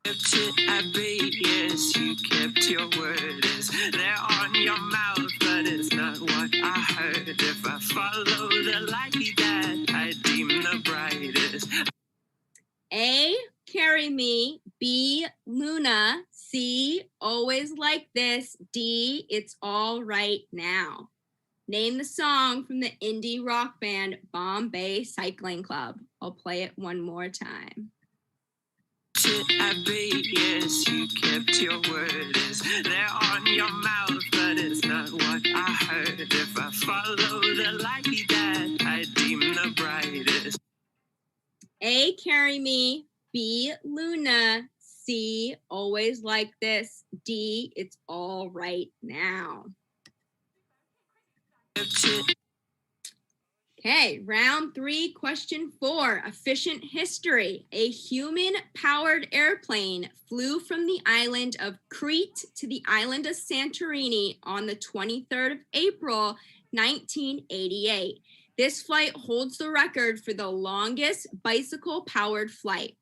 Kept it at bay, yes, you kept your word. Is there on your mouth, but it's not what I heard. If I follow the light that I deem the brightest. A, carry me. B, Luna. C, always like this. D, it's all right now. Name the song from the indie rock band Bombay Cycling Club. I'll play it one more time. At bay, yes, you kept your word. Is there on your mouth, but it's not what I heard. If I follow the light that I deem the brightest. A, carry me. B, Luna. C, always like this. D, it's all right now. Okay, round 3, question 4, efficient history. A human-powered airplane flew from the island of Crete to the island of Santorini on the 23rd of April, 1988. This flight holds the record for the longest bicycle-powered flight.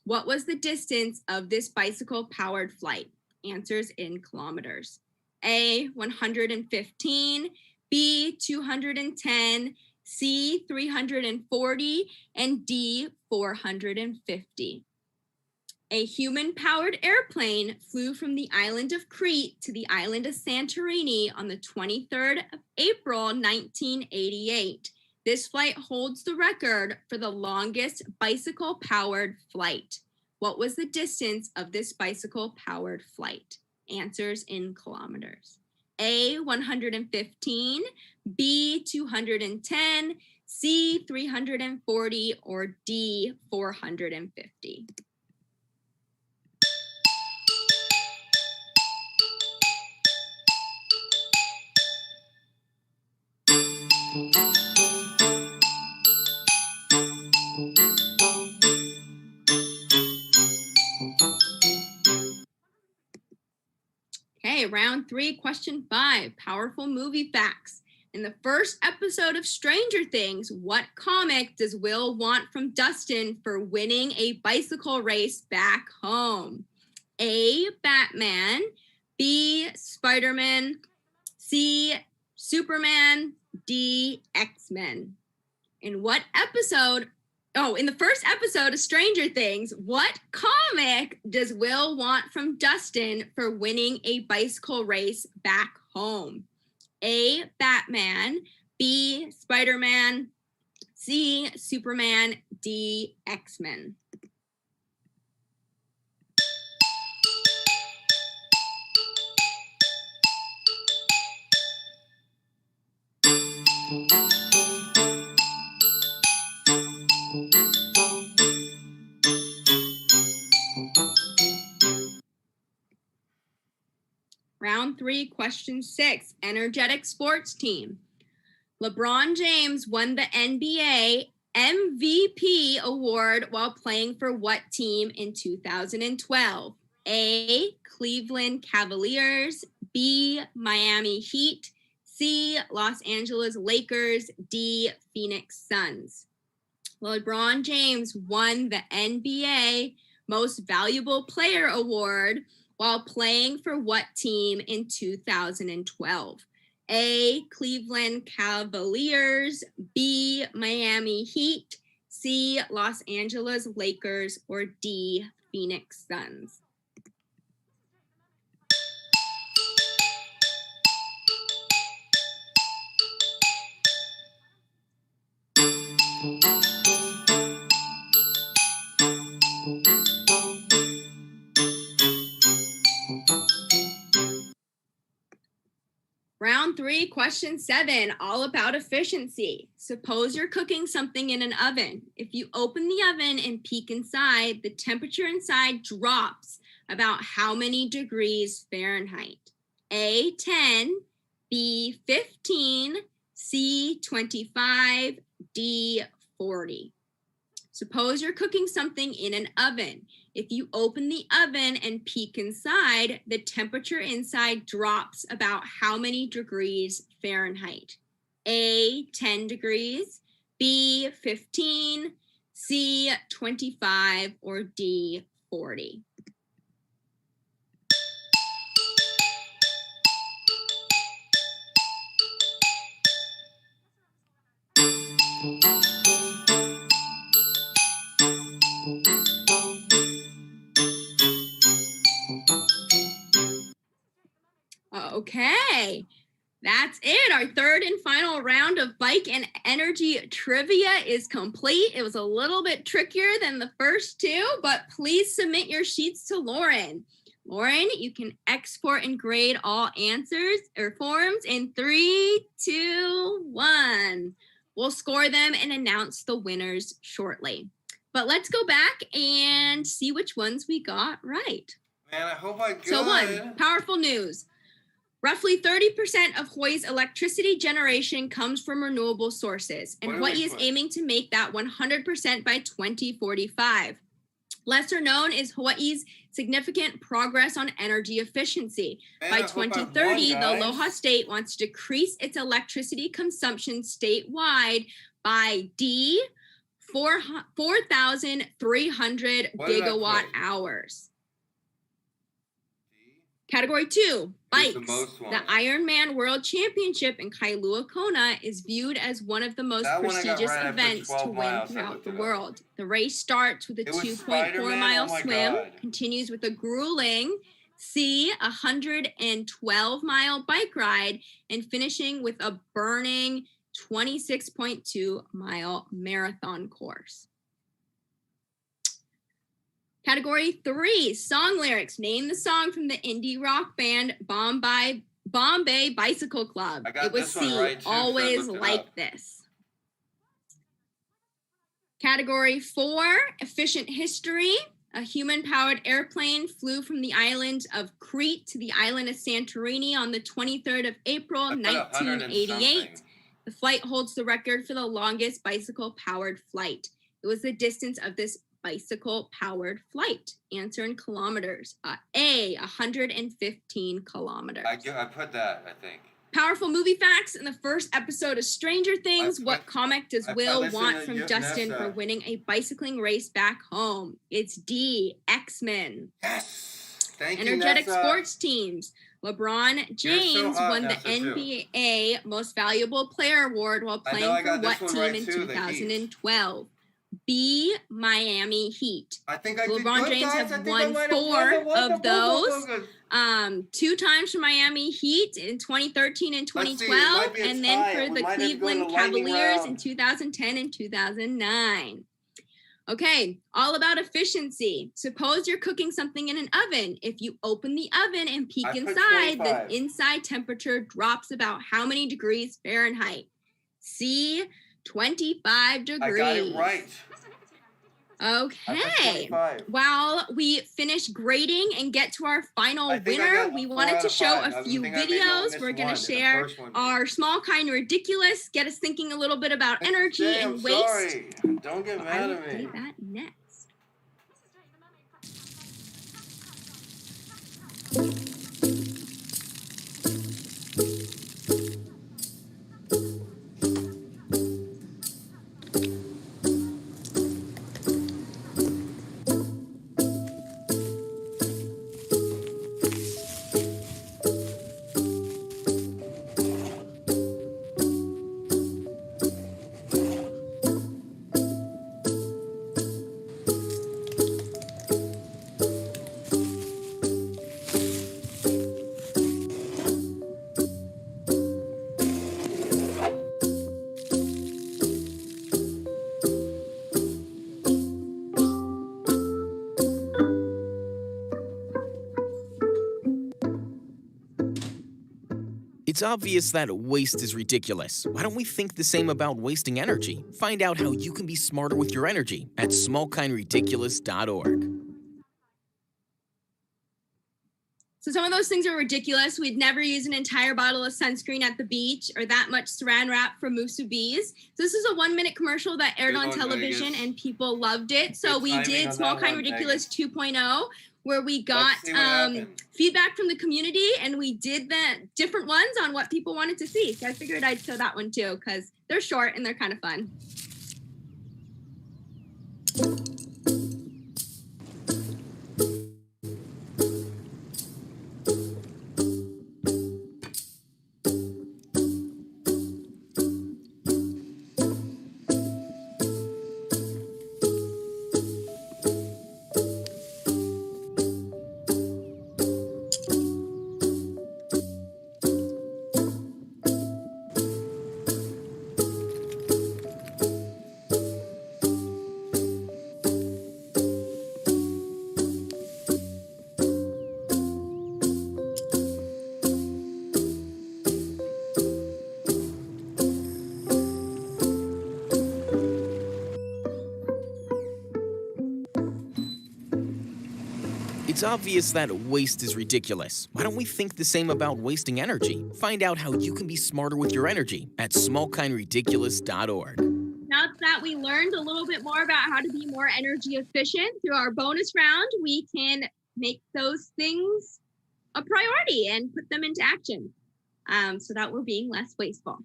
What was the distance of this bicycle-powered flight? Answers in kilometers. A, 115, B, 210, C, 340, and D, 450. A human-powered airplane flew from the island of Crete to the island of Santorini on the 23rd of April, 1988. This flight holds the record for the longest bicycle-powered flight. What was the distance of this bicycle-powered flight? Answers in kilometers. A, 115, B, 210, C, 340, or D, 450. Okay, round 3, question 5, powerful movie facts. In the first episode of Stranger Things, what comic does Will want from Dustin for winning a bicycle race back home? A, Batman, B, Spider-Man, C, Superman, D, X-Men. In what episode? Oh, in the first episode of Stranger Things, what comic does Will want from Dustin for winning a bicycle race back home? A, Batman, B, Spider-Man, C, Superman, D, X-Men. Round 3, question 6, energetic sports team. LeBron James won the NBA MVP award while playing for what team in 2012? A, Cleveland Cavaliers, B, Miami Heat, C, Los Angeles Lakers, D, Phoenix Suns. LeBron James won the NBA Most Valuable Player award while playing for what team in 2012? A, Cleveland Cavaliers, B, Miami Heat, C, Los Angeles Lakers, or D, Phoenix Suns. Round 3, question 7, all about efficiency. Suppose you're cooking something in an oven. If you open the oven and peek inside, the temperature inside drops about how many degrees Fahrenheit? A, 10, B, 15, C, 25, D, 40. Suppose you're cooking something in an oven. If you open the oven and peek inside, the temperature inside drops about how many degrees Fahrenheit? A, 10 degrees, B, 15, C, 25, or D, 40. Okay, that's it. Our third and final round of bike and energy trivia is complete. It was a little bit trickier than the first two, but please submit your sheets to Lauren. Lauren, you can export and grade all answers or forms in 3, 2, 1. We'll score them and announce the winners shortly. But let's go back and see which ones we got right. Man, I hope I good. So 1, powerful news. Roughly 30% of Hawaii's electricity generation comes from renewable sources, and Hawaii is aiming to make that 100% by 2045. Lesser known is Hawaii's significant progress on energy efficiency. Man, by 2030, the Aloha State wants to decrease its electricity consumption statewide by D, 4,300 gigawatt hours. Category 2, bikes. The Ironman World Championship in Kailua Kona is viewed as one of the most prestigious events to win throughout the world. The race starts with a 2.4-mile swim, continues with a grueling C, 112-mile bike ride, and finishing with a burning 26.2-mile marathon course. Category 3, song lyrics. Name the song from the indie rock band Bombay Bicycle Club. It was C, right too, Always Like This. Category 4, efficient history. A human-powered airplane flew from the island of Crete to the island of Santorini on the 23rd of April, 1988. The flight holds the record for the longest bicycle-powered flight. It was the distance of this bicycle-powered flight. Answer in kilometers. A, 115 kilometers. I put that, I think. Powerful movie facts. In the first episode of Stranger Things, what comic does Will want from Dustin for winning a bicycling race back home? It's D, X-Men. Yes! Thank you, Energetic Nessa. Sports teams. LeBron James won the NBA Most Valuable Player Award while playing for what team in 2012? B, Miami Heat. I think LeBron James has won 4 of those. 2 times for Miami Heat in 2013 and 2012, and then for the Cleveland Cavaliers in 2010 and 2009. Okay, all about efficiency. Suppose you're cooking something in an oven. If you open the oven and peek inside, the inside temperature drops about how many degrees Fahrenheit? C, 25 degrees. I got it right. Okay. While we finish grading and get to our final winner, we wanted to show a few videos. We're going to share our small, kind, ridiculous, get us thinking a little bit about energy and waste. Sorry. Don't get mad at me. I will play that next. It's obvious that waste is ridiculous. Why don't we think the same about wasting energy? Find out how you can be smarter with your energy at smallkindridiculous.org. So some of those things are ridiculous. We'd never use an entire bottle of sunscreen at the beach or that much saran wrap for Musu bees. So this is a 1-minute commercial that aired on television Vegas. and people loved it. So Good we timing did on Small that Kind one, Ridiculous Vegas. 2.0, where we got Let's see what happened. feedback from the community and we did the different ones on what people wanted to see. So I figured I'd show that one too because they're short and they're kind of fun. It's obvious that waste is ridiculous. Why don't we think the same about wasting energy? Find out how you can be smarter with your energy at smallkindridiculous.org. Now that we learned a little bit more about how to be more energy efficient through our bonus round, we can make those things a priority and put them into action so that we're being less wasteful.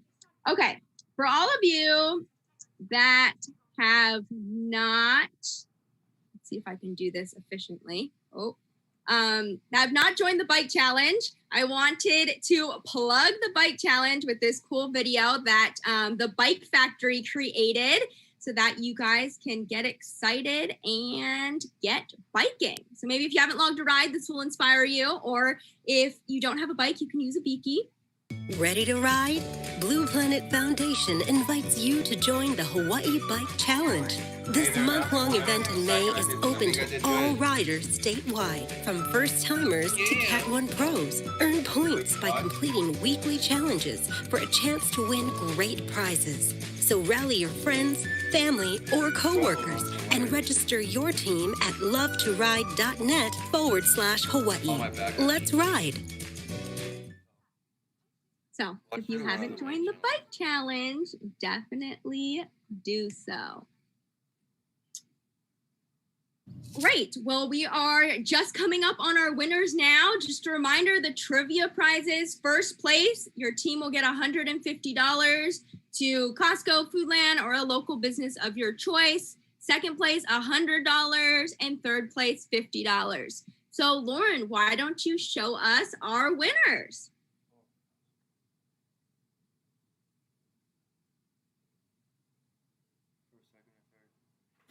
Okay, for all of you that have not, let's see if I can do this efficiently. I've not joined the bike challenge. I wanted to plug the bike challenge with this cool video that the Bike Factory created so that you guys can get excited and get biking. So maybe if you haven't logged a ride, this will inspire you. Or if you don't have a bike, you can use a Beaky. Ready to ride? Blue Planet Foundation invites you to join the Hawaii Bike Challenge. This month-long event in May is open to all riders statewide, from first-timers to Cat 1 pros. Earn points by completing weekly challenges for a chance to win great prizes. So rally your friends, family, or coworkers and register your team at lovetoride.net/Hawaii. Let's ride. So if you haven't joined the bike challenge, definitely do so. Great. Well, we are just coming up on our winners now. Just a reminder, the trivia prizes: first place, your team will get $150 to Costco, Foodland, or a local business of your choice. Second place, $100, and third place, $50. So Lauren, why don't you show us our winners?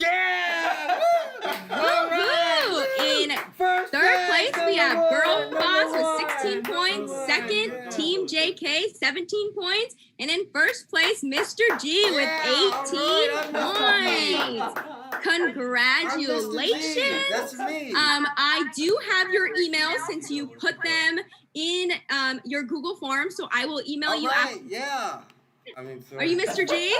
Yeah! Woo-hoo! In third place, we have Girl Boss with 16 points. Second, Team JK, 17 points. And in first place, Mr.G with 18 points. Congratulations. That's me. I do have your email since you put them in your Google form, so I will email you after. Yeah. Are you Mr. G?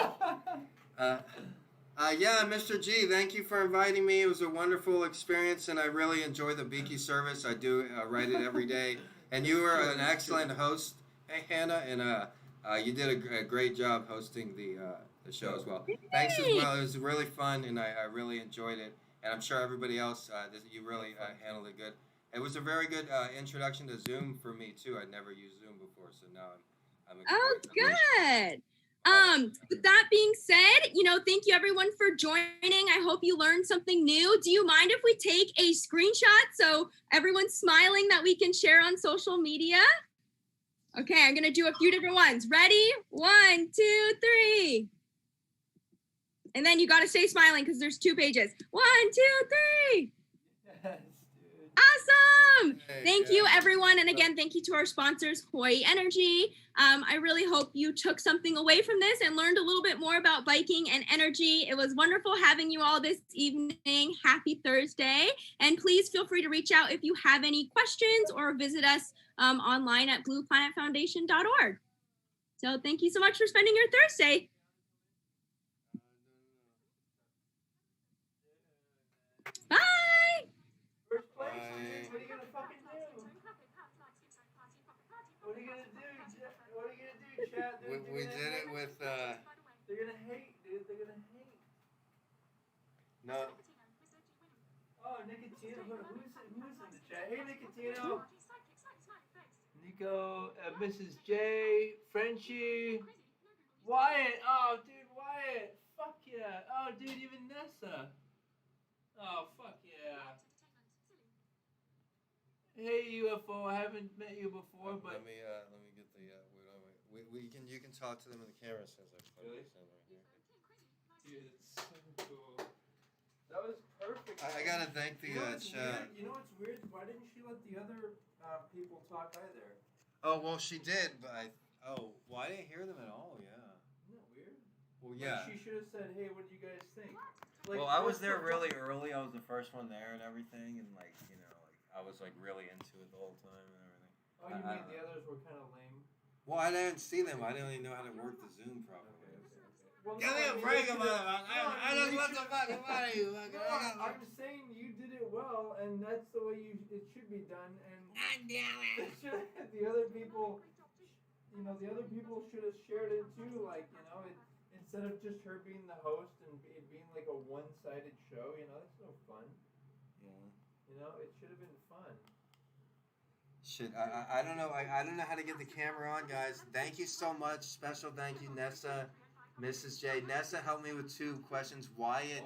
Yeah, Mr. G, thank you for inviting me. It was a wonderful experience, and I really enjoy the Beaky service. I do write it every day. And you were an excellent host, Hannah, and you did a great job hosting the show as well. Thanks as well. It was really fun, and I really enjoyed it. And I'm sure everybody else, you really handled it good. It was a very good introduction to Zoom for me, too. I'd never used Zoom before, so now I'm excited. Oh, good. With that being said, thank you everyone for joining. I hope you learned something new. Do you mind if we take a screenshot so everyone's smiling that we can share on social media? Okay, I'm gonna do a few different ones. Ready? 1, 2, 3. And then you gotta stay smiling because there's 2 pages. 1, 2, 3. Awesome! Thank you, everyone. And again, thank you to our sponsors, Hawaii Energy. I really hope you took something away from this and learned a little bit more about biking and energy. It was wonderful having you all this evening. Happy Thursday. And please feel free to reach out if you have any questions or visit us online at blueplanetfoundation.org. So thank you so much for spending your Thursday. Bye. First place? What are you gonna fucking do? Yeah, we, dude, we did it with they're gonna hate, dude. They're gonna hate. no. Oh, Nicotino. Who's in the chat? Hey, Nicotino. Nico, Mrs. J, Frenchie, Wyatt. Oh, dude, Wyatt. Fuck yeah. Oh, dude, even Nessa. Oh, fuck yeah. Hey, UFO. I haven't met you before, but let me get the we can you can talk to them in the camera since I put Really? this in right here. dude, it's so cool. That was perfect. I gotta thank the chat. You know what's weird? Why didn't she let the other people talk either? Oh well, she did, but well, I didn't hear them at all. Yeah. Isn't that weird? Well, yeah. Like, she should have said, "Hey, what do you guys think?" Well, I was there really early. I was the first one there and everything, and like I was like really into it the whole time and everything. Oh, you mean the others were kind of lame? Well, I didn't see them. I didn't even know how to work the Zoom properly. Well, Give me a break about it. I just want the fucking out of you. No, I'm just saying you did it well, and that's the way it should be done. And the other people, the other people should have shared it too. Like, instead of just her being the host and it being like a one-sided show, that's no fun. Yeah. It should have been fun. Shit, I don't know. I don't know how to get the camera on, guys. Thank you so much. Special thank you, Nessa, Mrs. J. Nessa helped me with 2 questions. Wyatt,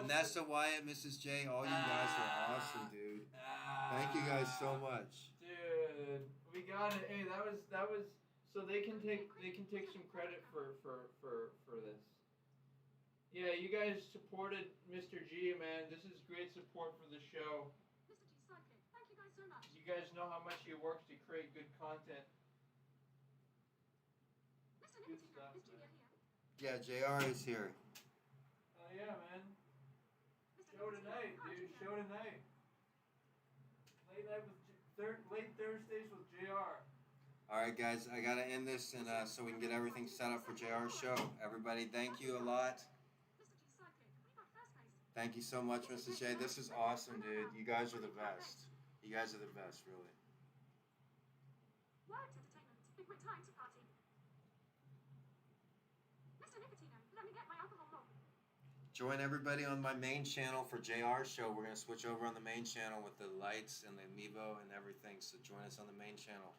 Nessa, Wyatt, Mrs. J. All you guys were awesome, dude. Thank you guys so much. Dude, we got it. Hey, that was so they can take some credit for this. Yeah, you guys supported Mr.G, man. This is great support for the show. Mr.G sidekick, thank you guys so much. You guys know how much he works to create good content. Good stuff, man. Yeah, JR is here. Oh yeah, man. Show tonight, dude. Show tonight. Late Thursdays with JR. All right, guys, I gotta end this and so we can get everything set up for JR's show. Everybody, thank you a lot. Thank you so much, Mrs. J. This is awesome, dude. You guys are the best. You guys are the best, really. What entertainment? Big wit time to party. Mr. Nicotino, let me get my alcohol on. Join everybody on my main channel for JR's show. We're gonna switch over on the main channel with the lights and the amiibo and everything. So join us on the main channel.